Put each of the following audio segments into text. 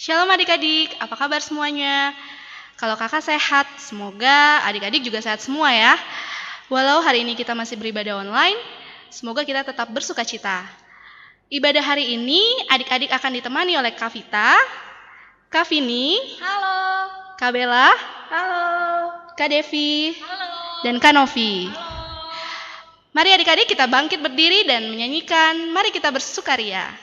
Shalom adik-adik, apa kabar semuanya? Kalau kakak sehat, semoga adik-adik juga sehat semua ya. Walau hari ini kita masih beribadah online, semoga kita tetap bersuka cita. Ibadah hari ini adik-adik akan ditemani oleh Kak Vita, Kak Vini, Halo. Kak Bella, Halo. Kak Devi, Halo. dan Kak Novi. Halo. Mari adik-adik kita bangkit berdiri dan menyanyikan Mari Kita Bersukaria.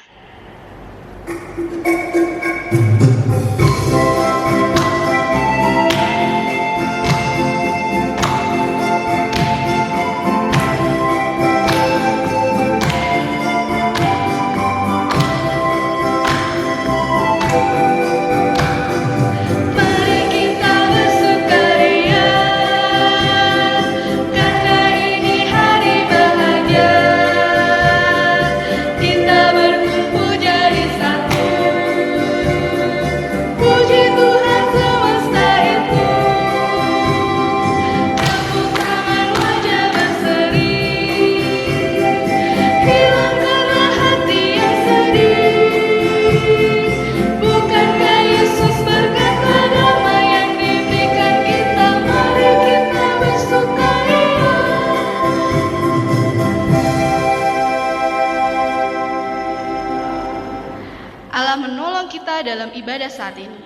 Dalam ibadah saat ini.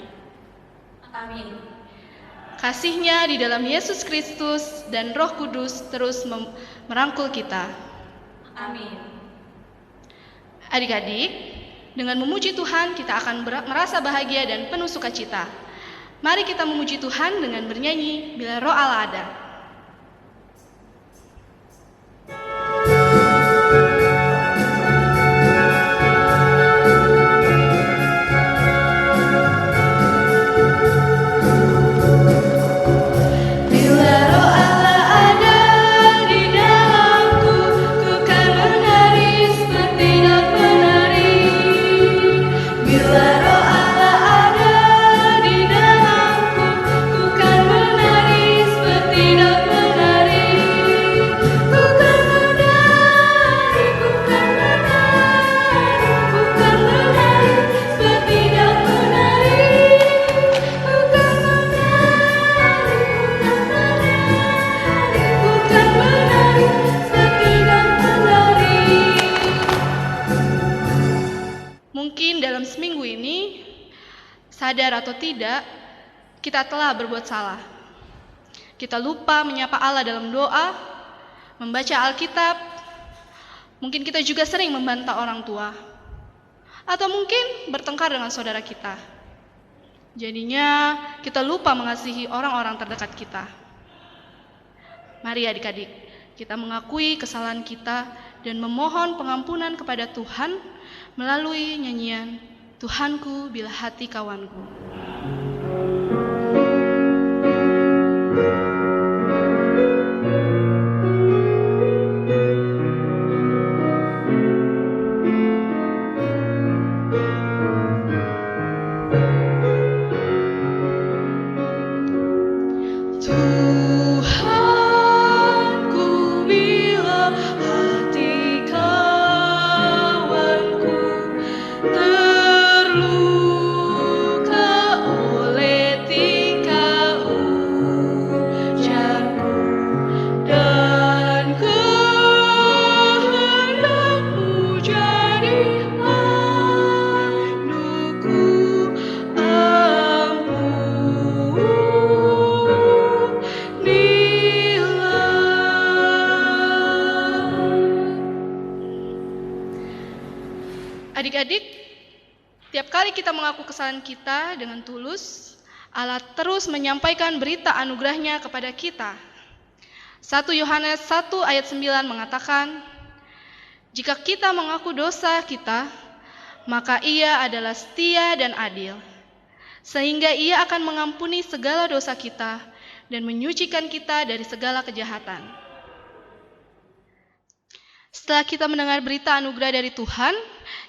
Amin. Kasih-Nya di dalam Yesus Kristus dan Roh Kudus terus merangkul kita. Amin. Adik-adik, dengan memuji Tuhan kita akan merasa bahagia dan penuh sukacita. Mari kita memuji Tuhan dengan bernyanyi Bila Roh Allah Ada. Sadar atau tidak, kita telah berbuat salah. Kita lupa menyapa Allah dalam doa, membaca Alkitab. Mungkin kita juga sering membantah orang tua. Atau mungkin bertengkar dengan saudara kita. Jadinya kita lupa mengasihi orang-orang terdekat kita. Mari adik-adik, kita mengakui kesalahan kita dan memohon pengampunan kepada Tuhan melalui nyanyian Tuhanku bila hati kawanku. Adik-adik, tiap kali kita mengaku kesalahan kita dengan tulus, Allah terus menyampaikan berita anugerah-Nya kepada kita. 1 Yohanes 1 ayat 9 mengatakan, jika kita mengaku dosa kita, maka Ia adalah setia dan adil, sehingga Ia akan mengampuni segala dosa kita dan menyucikan kita dari segala kejahatan. Setelah kita mendengar berita anugerah dari Tuhan,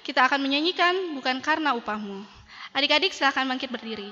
kita akan menyanyikan Bukan Karena Upahmu. Adik-adik silakan bangkit berdiri.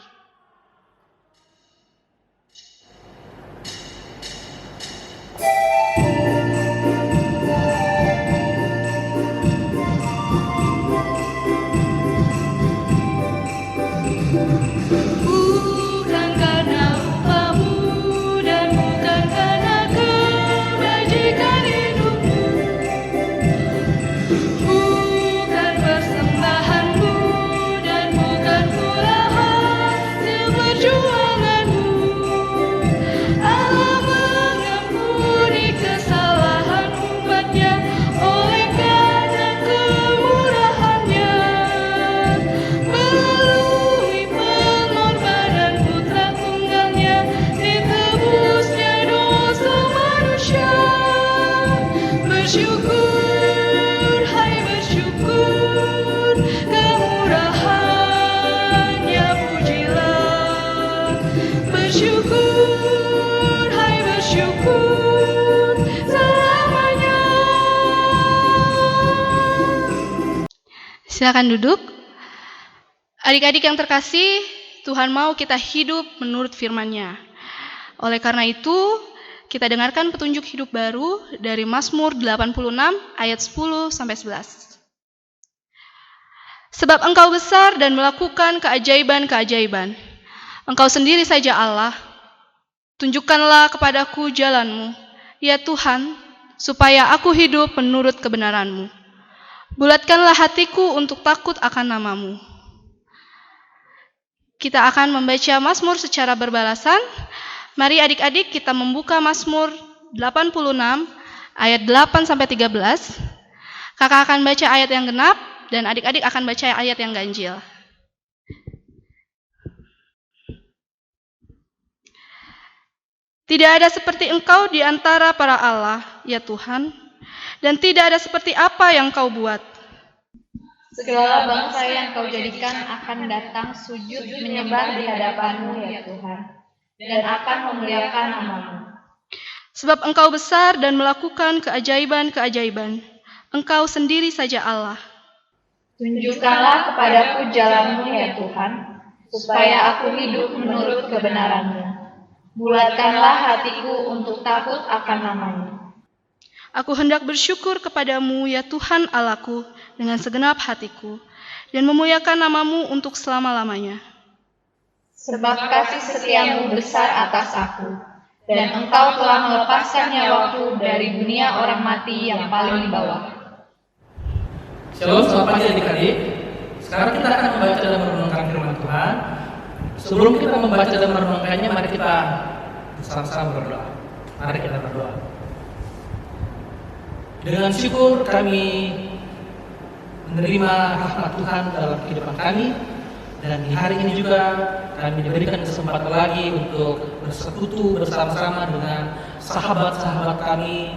Bersyukur, hai bersyukur, kemurahan-Nya pujilah. Bersyukur, hai bersyukur, selamanya. Silakan duduk. Adik-adik yang terkasih, Tuhan mau kita hidup menurut firman-Nya. Oleh karena itu, kita dengarkan petunjuk hidup baru dari Mazmur 86 ayat 10-11. Sebab Engkau besar dan melakukan keajaiban-keajaiban. Engkau sendiri saja Allah. Tunjukkanlah kepadaku jalan-Mu, ya Tuhan, supaya aku hidup menurut kebenaran-Mu. Bulatkanlah hatiku untuk takut akan nama-Mu. Kita akan membaca Mazmur secara berbalasan. Mari adik-adik kita membuka Mazmur 86 ayat 8-13. Kakak akan baca ayat yang genap dan adik-adik akan baca ayat yang ganjil. Tidak ada seperti Engkau di antara para Allah, ya Tuhan, dan tidak ada seperti apa yang Kau buat. Segala bangsa yang Kau jadikan akan datang sujud menyembah di hadapan-Mu, ya Tuhan, dan akan memuliakan nama-Mu. Sebab Engkau besar dan melakukan keajaiban-keajaiban. Engkau sendiri saja Allah. Tunjukkanlah kepadaku jalan-Mu, ya Tuhan, supaya aku hidup menurut kebenaran-Mu. Bulatkanlah hatiku untuk takut akan nama-Mu. Aku hendak bersyukur kepadamu, ya Tuhan Allahku, dengan segenap hatiku, dan memuliakan nama-Mu untuk selama-lamanya. Sebab kasih setia-Mu besar atas aku, dan Engkau telah melepaskan nyawaku dari dunia orang mati yang paling di bawah. Shalom, selamat pagi adik-adik. Sekarang kita akan membaca dan merenungkan firman Tuhan. Sebelum kita membaca dan merenungkannya, mari kita bersama-sama berdoa. Mari kita berdoa. Dengan syukur kami menerima rahmat Tuhan dalam kehidupan kami, dan di hari ini juga kami diberikan kesempatan lagi untuk bersekutu bersama-sama dengan sahabat-sahabat kami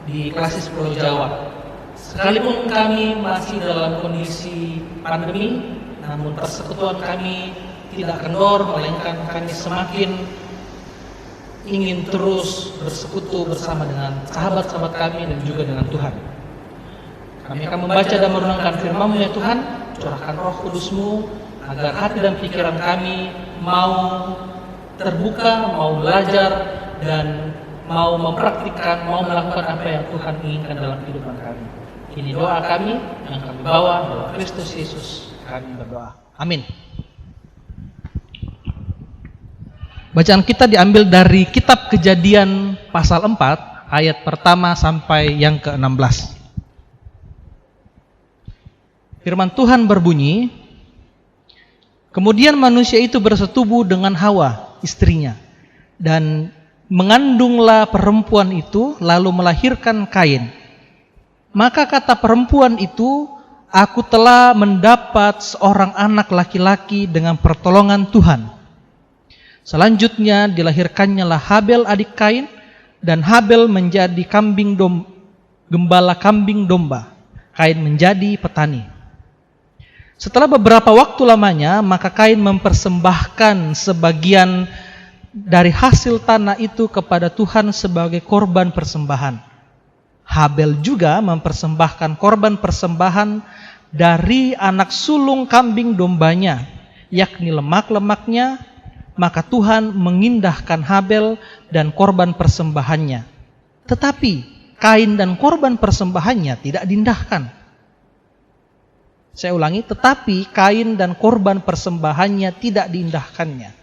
di Klasis Pulau Jawa. Sekalipun kami masih dalam kondisi pandemi, namun persekutuan kami tidak kendor, melainkan kami semakin ingin terus bersekutu bersama dengan sahabat-sahabat kami dan juga dengan Tuhan. Kami akan membaca dan merenungkan firman-Mu, ya Tuhan. Curahkan Roh Kudus-Mu agar hati dan pikiran kami mau terbuka, mau belajar, dan mau mempraktikkan, mau melakukan apa yang Tuhan inginkan dalam kehidupan kami. Ini doa kami yang kami bawa dalam Kristus Yesus. Kami berdoa. Amin. Bacaan kita diambil dari kitab Kejadian pasal 4 ayat pertama sampai yang ke-16. Firman Tuhan berbunyi, kemudian manusia itu bersetubuh dengan Hawa, istrinya, dan mengandunglah perempuan itu lalu melahirkan Kain. Maka kata perempuan itu, aku telah mendapat seorang anak laki-laki dengan pertolongan Tuhan. Selanjutnya dilahirkannya lah Habel adik Kain, dan Habel menjadi gembala kambing domba. Kain menjadi petani. Setelah beberapa waktu lamanya, maka Kain mempersembahkan sebagian dari hasil tanah itu kepada Tuhan sebagai korban persembahan. Habel juga mempersembahkan korban persembahan dari anak sulung kambing dombanya, yakni lemak-lemaknya. Maka Tuhan mengindahkan Habel dan korban persembahannya. Tetapi Kain dan korban persembahannya tidak diindahkan. Saya ulangi, tetapi Kain dan korban persembahannya tidak diindahkannya.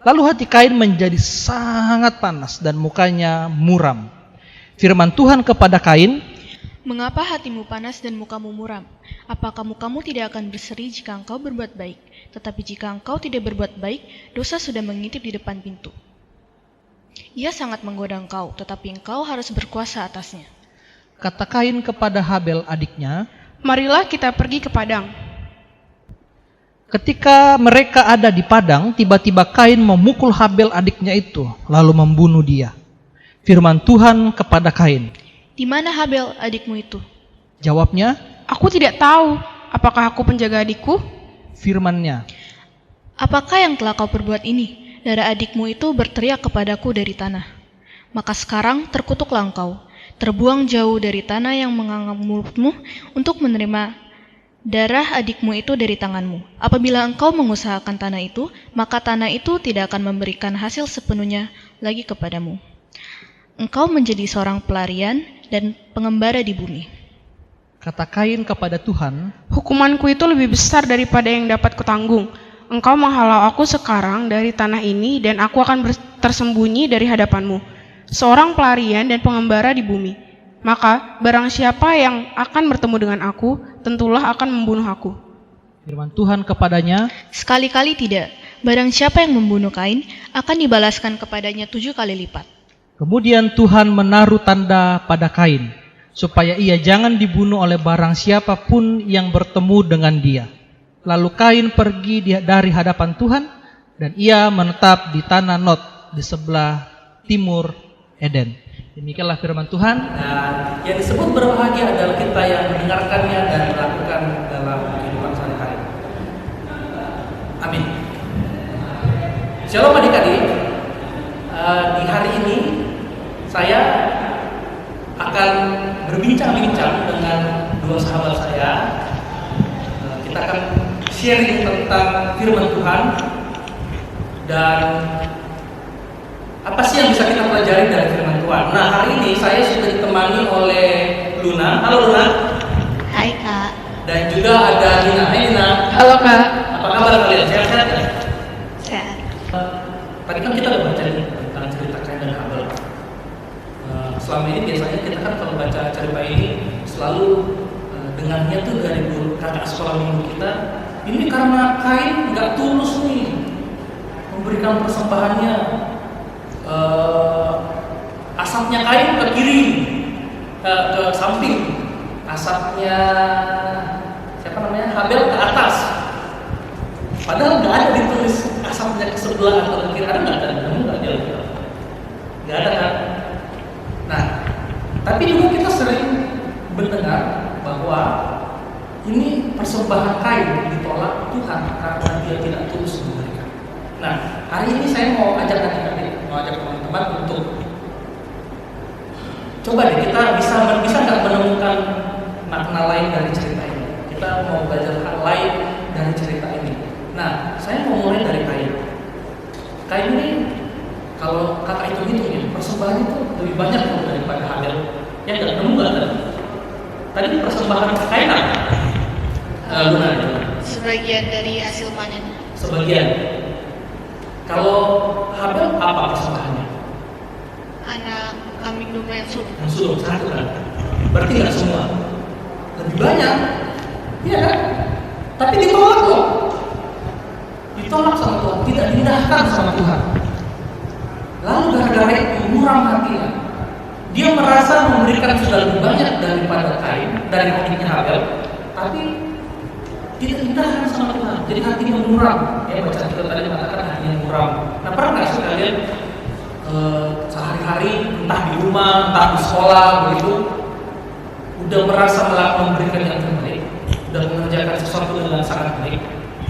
Lalu hati Kain menjadi sangat panas dan mukanya muram. Firman Tuhan kepada Kain, mengapa hatimu panas dan mukamu muram? Apakah mukamu tidak akan berseri jika engkau berbuat baik? Tetapi jika engkau tidak berbuat baik, dosa sudah mengintip di depan pintu. Ia sangat menggoda engkau, tetapi engkau harus berkuasa atasnya. Kata Kain kepada Habel adiknya, marilah kita pergi ke padang. Ketika mereka ada di padang, tiba-tiba Kain memukul Habel adiknya itu, lalu membunuh dia. Firman Tuhan kepada Kain, Di mana Habel adikmu itu? Jawabnya, Aku tidak tahu. Apakah aku penjaga adikku? firmannya, Apakah yang telah kau perbuat ini? Darah adikmu itu berteriak kepadaku dari tanah. Maka sekarang terkutuklah engkau, terbuang jauh dari tanah yang menganggap mulutmu untuk menerima darah adikmu itu dari tanganmu. Apabila engkau mengusahakan tanah itu, maka tanah itu tidak akan memberikan hasil sepenuhnya lagi kepadamu. Engkau menjadi seorang pelarian dan pengembara di bumi. kata Kain kepada Tuhan, Hukumanku itu lebih besar daripada yang dapat kutanggung. Engkau menghalau aku sekarang dari tanah ini dan aku akan tersembunyi dari hadapanmu. Seorang pelarian dan pengembara di bumi. Maka barang siapa yang akan bertemu dengan aku, tentulah akan membunuh aku. firman Tuhan kepadanya, Sekali-kali tidak. Barang siapa yang membunuh Kain, akan dibalaskan kepadanya 7 kali lipat. kemudian Tuhan menaruh tanda pada Kain, supaya ia jangan dibunuh oleh barang siapapun yang bertemu dengan dia. Lalu Kain pergi dari hadapan Tuhan, dan ia menetap di tanah Nod di sebelah timur Eden. Demikianlah firman Tuhan. Dan yang disebut berbahagia adalah kita yang mendengarkannya dan melakukan dalam kehidupan sehari-hari. Amin. Shalom adik-adik. Di hari ini saya akan berbincang-bincang dengan dua sahabat saya. Kita akan sharing tentang firman Tuhan dan apa sih yang bisa kita pelajari dari firman Tuhan. Nah, hari ini saya sudah ditemani oleh Luna. Halo Luna. Hai Kak. Dan juga ada Dina. Hai Dina. Halo Kak. Apa kabar kalian? Sehat-sehat ya? Sehat. Tadi kan kita udah baca nih tentang cerita Kain dan Habel. Selama ini biasanya kita kan kalau baca cerita ini selalu dengannya tuh dari guru kakak sekolah minggu kita. Ini karena Kain nggak tulus nih memberikan persembahannya. Asapnya Kain ke kiri, ke samping, asapnya siapa namanya Habel ke atas. Padahal nggak ada ditulis asapnya ke sebelah atau ke kiri. Ada nggak? Nggak ada kan? Nah, tapi juga kita sering mendengar bahwa ini persembahan Kain ditolak Tuhan karena dia tidak tulus memberikan. Nah, hari ini saya mau ajak adik-adik, mau ajak teman-teman untuk coba deh kita bisa nggak menemukan makna lain dari cerita ini. Kita mau belajar hal lain dari cerita ini. Nah, saya mau mulai dari Kain. Kain ini kalau kakak itu ya, persembahan itu lebih banyak daripada Habel. Ya nggak nemu nggak tadi? Tadi persembahan Kain apa? Luna. Sebagian dari hasil panen. Sebagian. Kalau Habel apa persembahannya? Anak kambing domba yang sulung. Yang sulung satu kan? Berarti nggak semua. Lebih banyak, iya kan? Tapi ditolak loh. Ditolak sama Tuhan, tidak diindahkan sama Tuhan. Lalu gara-gara itu muram hatinya. Dia merasa memberikan sudah lebih banyak daripada Kain, dari adiknya Habel, tapi tidak diindahkan sama Tuhan. Jadi hatinya muram. Ya baca kita tadi mengatakan hatinya muram. Nah pernah nggak sih kalian sehari-hari entah di rumah, entah di sekolah begitu, udah merasa memberikan yang terbaik, udah mengerjakan sesuatu dengan sangat baik,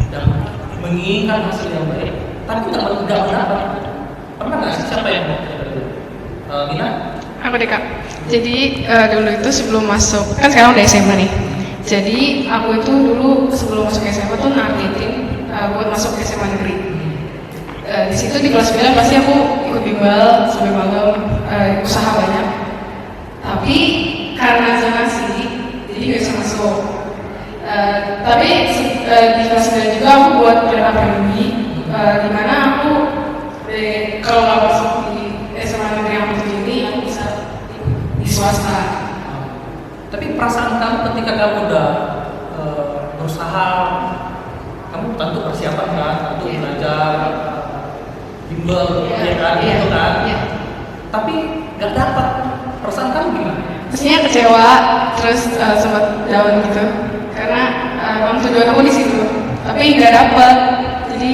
dan menginginkan hasil yang baik, tapi nggak mendapat. Pernah nggak sih siapa yang mau cerita dulu? Nina? Aku deh Kak. Jadi dulu itu sebelum masuk, kan sekarang udah SMA nih. Jadi aku itu dulu sebelum masuk SMA tuh nargetin buat masuk SMA negeri. Di situ di kelas 9 pasti aku ikut bimbel sampai malam, usaha banyak. Tapi karena zonasi, jadi nggak bisa masuk. Tapi di kelas 9 juga aku buat program akademi, di mana aku kalau nggak masuk di SMA negeri yang aku ini, aku bisa di swasta. Tapi perasaan kamu ketika kamu udah berusaha, kamu tentu persiapan kan, tentu belajar, bimbel, ya kan, gitu kan. Tapi nggak dapat. Perasaan kamu gimana? Pastinya kecewa, terus sempat down gitu, karena emang tujuan aku di situ, tapi nggak dapat, jadi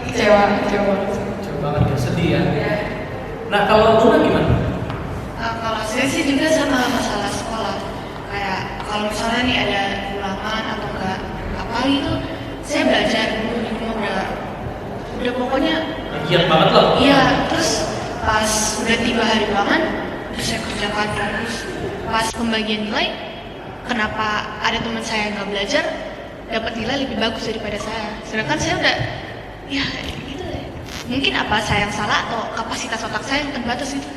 kecewa banget. Coba banget ya, sedih ya. Nah kalau Luna gimana? Kalau saya sih juga sama masalah misalkan nih ada ulangan atau enggak apa gitu, saya belajar dulu di rumah udah pokoknya giat banget loh. iya. Terus pas udah tiba hari ulangan terus saya kerjakan fokus. Pas pembagian nilai, kenapa ada teman saya yang nggak belajar dapat nilai lebih bagus daripada saya, sedangkan saya udah ya gitu deh. Mungkin apa saya yang salah atau kapasitas otak saya yang terbatas gitu.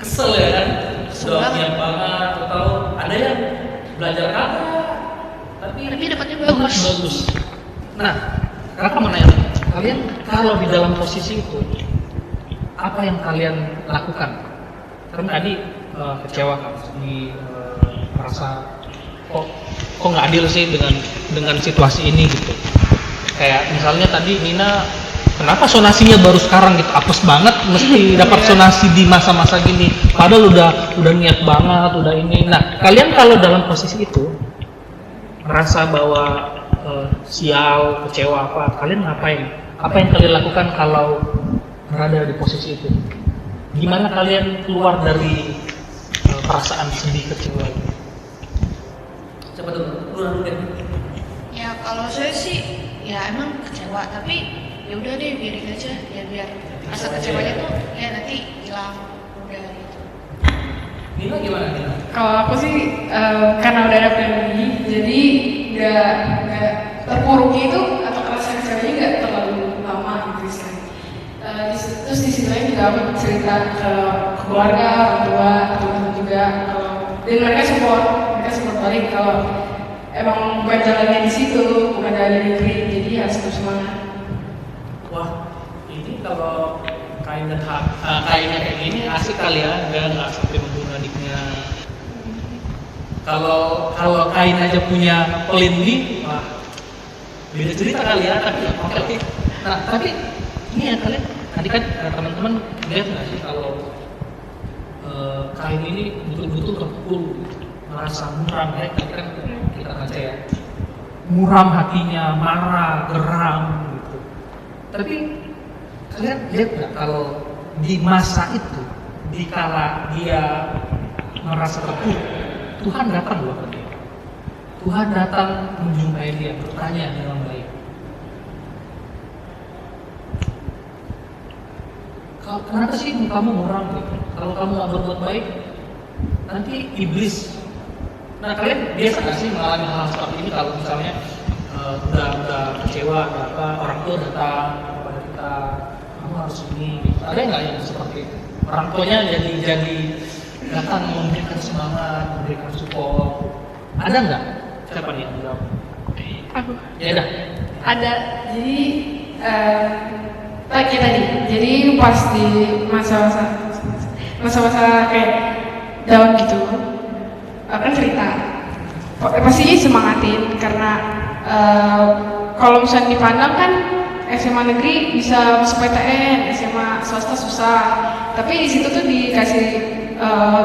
Kesel ya kan? Kesel Sudah banget. giat banget, atau ada yang belajar kagak Tapi dapatnya bagus. Nah, kakak mau nanya, kalian kalau di dalam posisi itu, apa yang kalian lakukan? Karena tadi kecewa kan, merasa kok nggak adil sih dengan situasi ini gitu. Kayak misalnya tadi Nina, kenapa sonasinya baru sekarang gitu? Apes banget mesti dapat sonasi di masa-masa gini. Padahal udah niat banget, udah ini. Nah, kalian kalau dalam posisi itu merasa bahwa sial, kecewa apa, kalian ngapain? Apa yang kalian lakukan kalau berada di posisi itu? Gimana kalian keluar dari perasaan sedih, kecewa itu? Coba dulu deh. Ya kalau saya sih ya emang kecewa, tapi ya udah deh biarin aja ya, biar rasa kecewanya tuh ya nanti hilang udah gitu. Nina gimana Nina? Kalau aku sih karena udah ada plan B, jadi nggak terpuruknya itu atau kerasa kecewanya nggak terlalu lama gitu sih. Terus di sini lain juga aku cerita ke keluarga, orang tua, teman-teman juga, dan mereka support balik kalau emang bukan jalannya di situ, bukan jalannya di negeri, jadi harus terus semangat. Wah, ini kalau kainnya kayak gini asik kali ya, nggak sampai membunuh adiknya. Kalau kain aja punya pelindung, wah beda cerita kali ya. Oke. Nah, tapi ini ya kalian tadi kan teman-teman lihat nggak sih kalau kain ini betul-betul terpukul, merasa muram ya, kan kita baca ya, muram hatinya, marah, geram gitu. Tapi kalian lihat nggak kalau di masa itu, dikala dia merasa terpuruk, Tuhan datang loh ke dia. Tuhan datang menjumpai dia, bertanya dengan baik. Kenapa sih kamu muram gitu? Kalau kamu nggak berbuat baik, nanti iblis. Nah, kalian biasa nggak sih mengalami hal seperti ini kalau misalnya udah kecewa, apa orang tua datang kepada kita, kamu harus ini. Ada nggak yang seperti itu? Orang tuanya jadi datang memberikan semangat, memberikan support. Ada nggak? Siapa nih yang jawab? Aku. Ya dah. Ada, jadi kayak tadi, jadi pas di masa-masa kayak down gitu, akan cerita, pasti semangatin karena kalau misalnya dipandang kan SMA negeri bisa masuk PTN, SMA swasta susah, tapi di situ tuh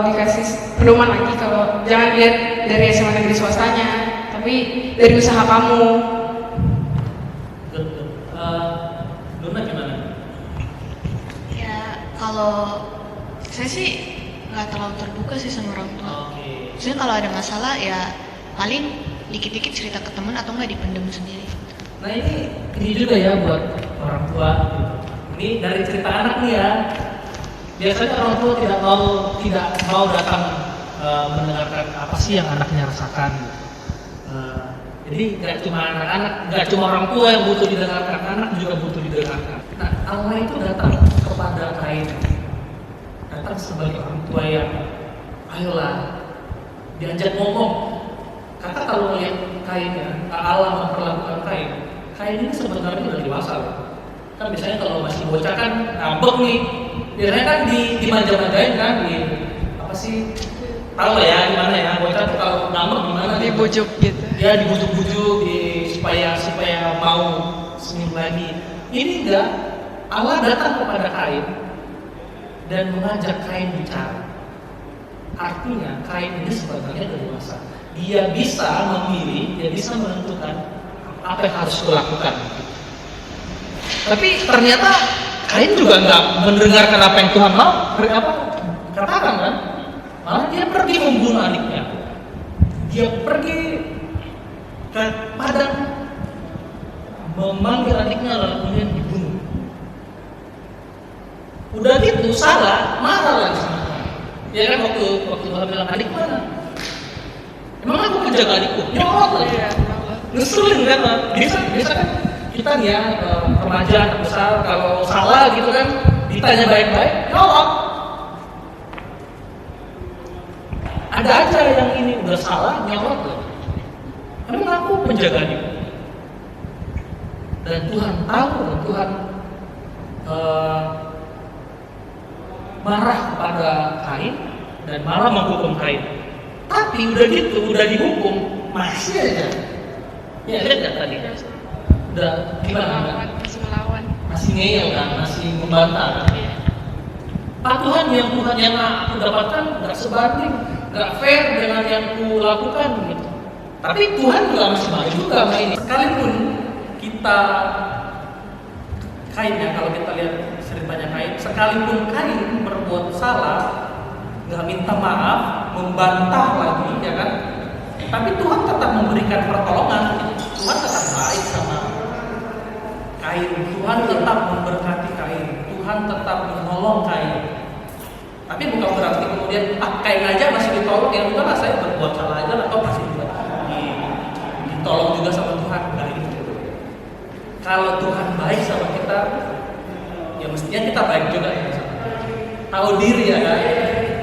dikasih pedoman lagi kalau jangan lihat dari SMA negeri swastanya, tapi dari usaha kamu. Luna gimana? Ya kalau saya sih nggak terlalu terbuka sih sama orang tua. Oke. Soalnya kalau ada masalah ya paling dikit-dikit cerita ke teman atau nggak dipendam sendiri. Nah ini juga ya buat orang tua. Ini dari cerita anak nih ya. Biasanya orang tua tidak mau datang mendengarkan apa sih yang anaknya rasakan. Jadi nggak cuma anak-anak, nggak cuma orang tua yang butuh didengarkan, anak juga butuh didengarkan. Nah Allah itu datang kepada Kain, datang sebagai orang tua yang ayolah diajak ngomong. Kata kalau melihat Kainnya, Allah memperlakukan Kain ini sebenarnya udah dewasa loh. Kan biasanya kalau masih bocah kan ngambek nih, biasanya kan dimanja-manjain kan, di apa sih? Tahu lah ya gimana ya, bocah tuh kalau ngambek gimana? Dibujuk gitu. Ya dibujuk-bujuk supaya mau senyum lagi. Ini enggak, Allah datang kepada Kain dan mengajak Kain bicara. Artinya Kain ini sebenarnya dewasa. Dia bisa memilih, dia bisa menentukan apa yang harus kulakukan. Tapi ternyata Kain juga nggak mendengarkan apa yang Tuhan mau katakan kan. Malah dia pergi membunuh adiknya. Dia pergi ke padang memanggil adiknya lalu kemudian dibunuh. Udah gitu salah, marah lagi sama Tuhan. Ya kan waktu Tuhan bilang, adik mana? Emang aku menjaga adikku? Nyolot lagi. Ngeselin kan? Biasa kan kita nih ya remaja anak besar kalau salah gitu kan ditanya baik-baik, nyolot. Ada aja yang ini udah salah nyolot loh. Emang aku menjaga adikku? Dan Tuhan tahu, dan Tuhan marah kepada Kain dan malah menghukum Kain. Tapi udah gitu, udah dihukum, masih aja. Ya lihat nggak tadi? Udah gimana? Masih melawan. Masih ngeyel kan, masih membantah. Pak Tuhan yang aku dapatkan nggak sebanding, nggak fair dengan yang ku lakukan gitu. Tapi Tuhan juga masih baik juga sama ini. Sekalipun kita Kain ya, kalau kita lihat ceritanya Kain, sekalipun Kain berbuat salah, nggak minta maaf, membantah lagi, ya kan? Tapi Tuhan tetap memberikan pertolongan. Tuhan tetap baik sama Kain. Tuhan tetap memberkati Kain. Tuhan tetap menolong Kain. Tapi bukan berarti kemudian Kain aja masih ditolong, ya udah lah saya berbuat salah aja atau masih ditolong juga sama Tuhan. Nah, gitu. Kalau Tuhan baik sama kita, ya mestinya kita baik juga ya. Tahu diri ya kan?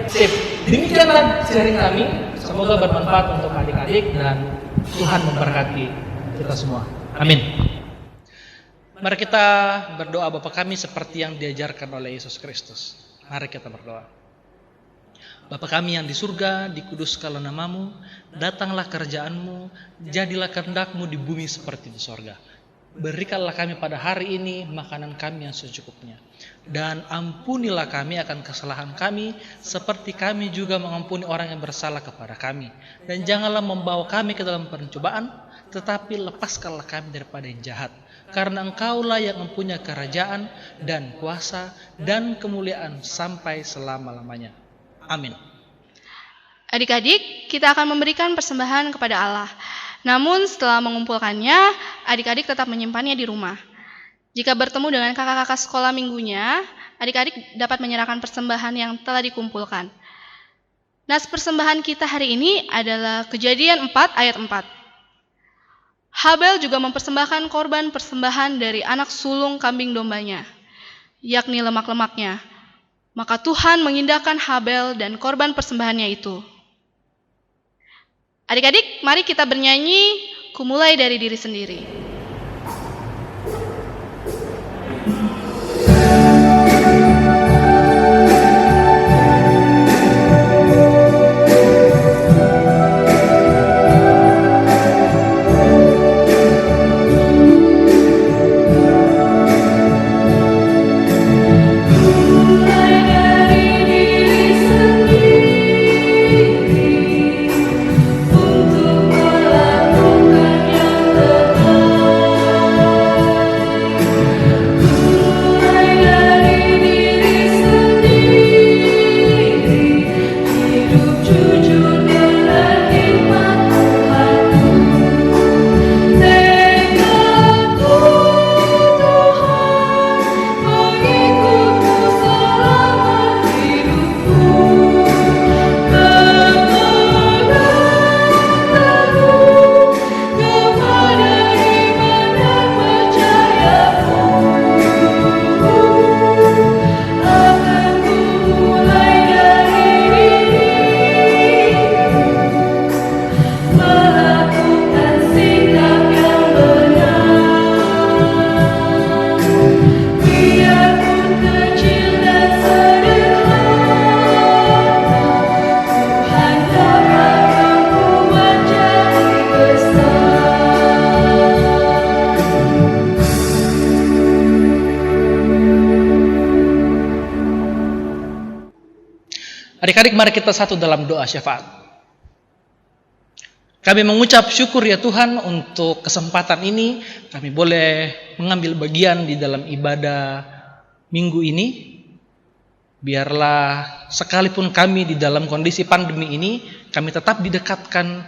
Sip. Demikianlah sharing kami. Semoga bermanfaat untuk adik-adik dan Tuhan memberkati kita semua. Amin. Mari kita berdoa Bapa kami seperti yang diajarkan oleh Yesus Kristus. Mari kita berdoa. Bapa kami yang di surga, dikuduskanlah namamu, datanglah kerajaan-Mu, jadilah kehendak-Mu di bumi seperti di surga. Berikanlah kami pada hari ini makanan kami yang secukupnya. Dan ampunilah kami akan kesalahan kami, seperti kami juga mengampuni orang yang bersalah kepada kami. Dan janganlah membawa kami ke dalam pencobaan, tetapi lepaskanlah kami daripada yang jahat. Karena Engkaulah yang mempunyai kerajaan dan kuasa dan kemuliaan sampai selama-lamanya. Amin. Adik-adik, kita akan memberikan persembahan kepada Allah. Namun setelah mengumpulkannya, adik-adik tetap menyimpannya di rumah. Jika bertemu dengan kakak-kakak sekolah minggunya, adik-adik dapat menyerahkan persembahan yang telah dikumpulkan. Nas persembahan kita hari ini adalah Kejadian 4 ayat 4. Habel juga mempersembahkan korban persembahan dari anak sulung kambing dombanya, yakni lemak-lemaknya. Maka Tuhan mengindahkan Habel dan korban persembahannya itu. Adik-adik, mari kita bernyanyi, Ku mulai dari diri sendiri. Adik-adik, mari kita satu dalam doa syafaat. Kami mengucap syukur ya Tuhan untuk kesempatan ini. Kami boleh mengambil bagian di dalam ibadah minggu ini. Biarlah sekalipun kami di dalam kondisi pandemi ini, kami tetap didekatkan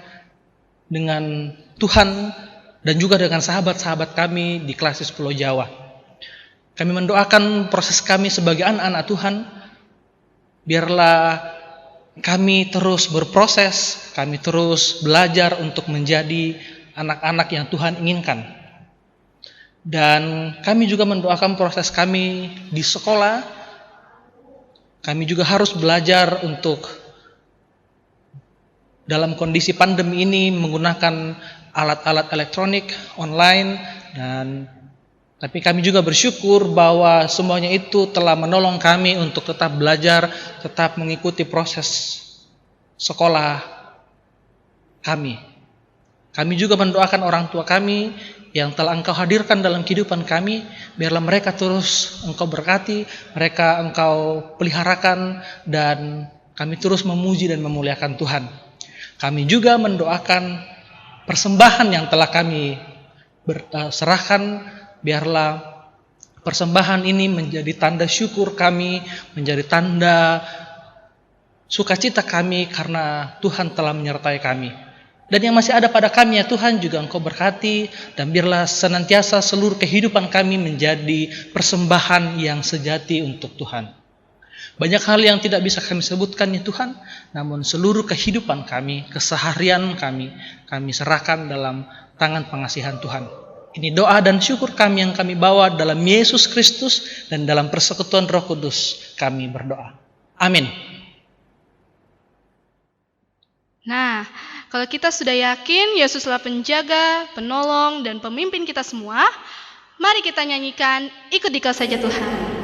dengan Tuhan dan juga dengan sahabat-sahabat kami di Klasis Pulau Jawa. Kami mendoakan proses kami sebagai anak-anak Tuhan, biarlah kami terus berproses, kami terus belajar untuk menjadi anak-anak yang Tuhan inginkan. Dan kami juga mendoakan proses kami di sekolah. Kami juga harus belajar untuk dalam kondisi pandemi ini menggunakan alat-alat elektronik online, dan tapi kami juga bersyukur bahwa semuanya itu telah menolong kami untuk tetap belajar, tetap mengikuti proses sekolah kami. Kami juga mendoakan orang tua kami yang telah Engkau hadirkan dalam kehidupan kami, biarlah mereka terus Engkau berkati, mereka Engkau peliharakan, dan kami terus memuji dan memuliakan Tuhan. Kami juga mendoakan persembahan yang telah kami serahkan, biarlah persembahan ini menjadi tanda syukur kami, menjadi tanda sukacita kami karena Tuhan telah menyertai kami. Dan yang masih ada pada kami ya Tuhan juga Engkau berkati, dan biarlah senantiasa seluruh kehidupan kami menjadi persembahan yang sejati untuk Tuhan. Banyak hal yang tidak bisa kami sebutkan ya Tuhan, namun seluruh kehidupan kami, keseharian kami serahkan dalam tangan pengasihan Tuhan. Ini doa dan syukur kami yang kami bawa dalam Yesus Kristus dan dalam persekutuan Roh Kudus kami berdoa. Amin. Nah, kalau kita sudah yakin Yesuslah penjaga, penolong, dan pemimpin kita semua, mari kita nyanyikan Ikut Dikau Saja Tuhan.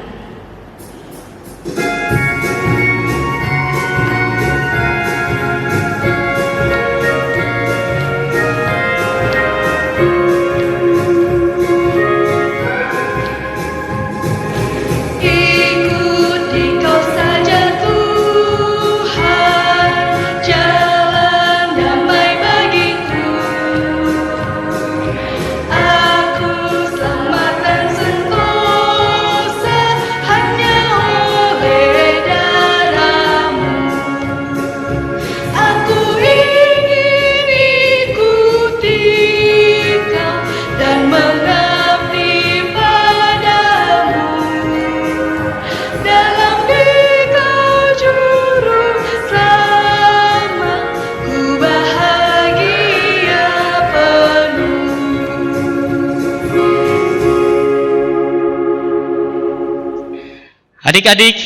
Adik-adik,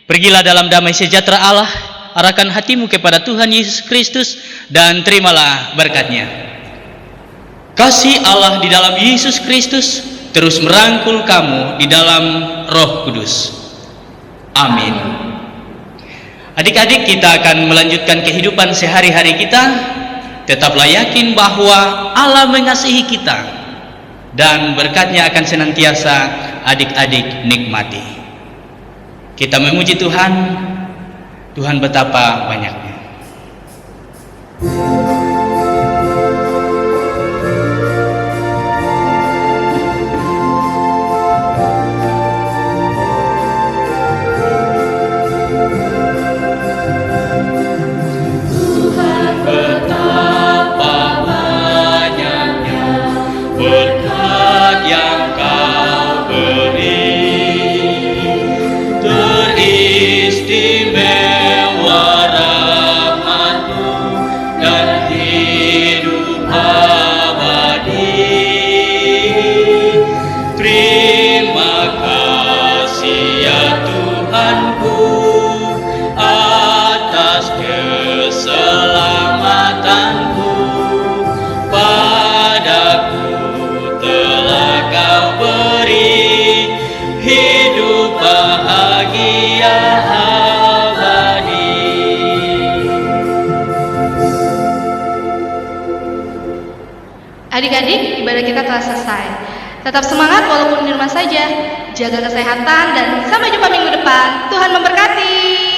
pergilah dalam damai sejahtera Allah, arahkan hatimu kepada Tuhan Yesus Kristus dan terimalah berkat-Nya. Kasih Allah di dalam Yesus Kristus terus merangkul kamu di dalam Roh Kudus. Amin. Adik-adik, kita akan melanjutkan kehidupan sehari-hari kita. Tetaplah yakin bahwa Allah mengasihi kita dan berkat-Nya akan senantiasa adik-adik nikmati. Kita memuji Tuhan, Tuhan betapa banyaknya. Tuhan betapa banyaknya berkat yang Kau beri. Istimewa rahmat-Mu dan hidup abadi. Terima kasih ya Tuhanku atas keselamatanmu. Padaku telah Kau beri hidup bahagia abadi. Adik-adik, ibadah kita telah selesai. Tetap semangat walaupun di rumah saja. Jaga kesehatan dan sampai jumpa minggu depan. Tuhan memberkati.